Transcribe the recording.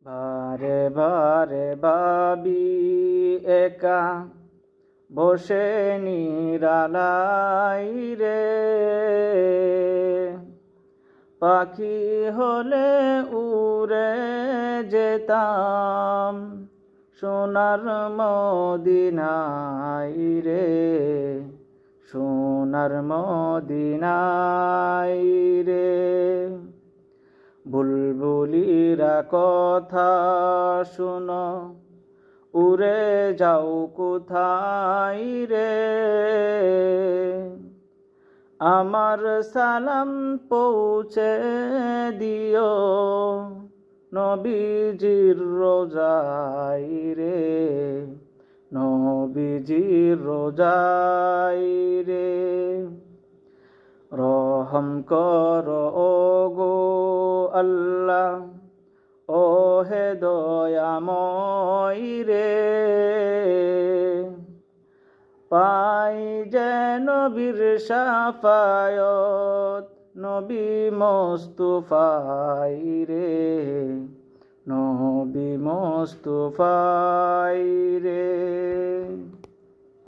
বারে বারে ভাবি একা বসে নিরালাই রে, পাখি হলে উড়ে যেতাম সোনার মদিনায় রে, সোনার মদিনায় রে। বুলবুলিরা কথা শুনো, উড়ে যাও কোথায় রে, আমার সালাম পৌঁছে দিও নবীজির রোজায় রে, নবীজির রোজায় রে। রহম করো গো আল্লাহ, ও হে দয়াময় রে, পাই যেন বীর শাফায়ত নবী মুস্তাফাই রে, নবী মুস্তাফাই রে।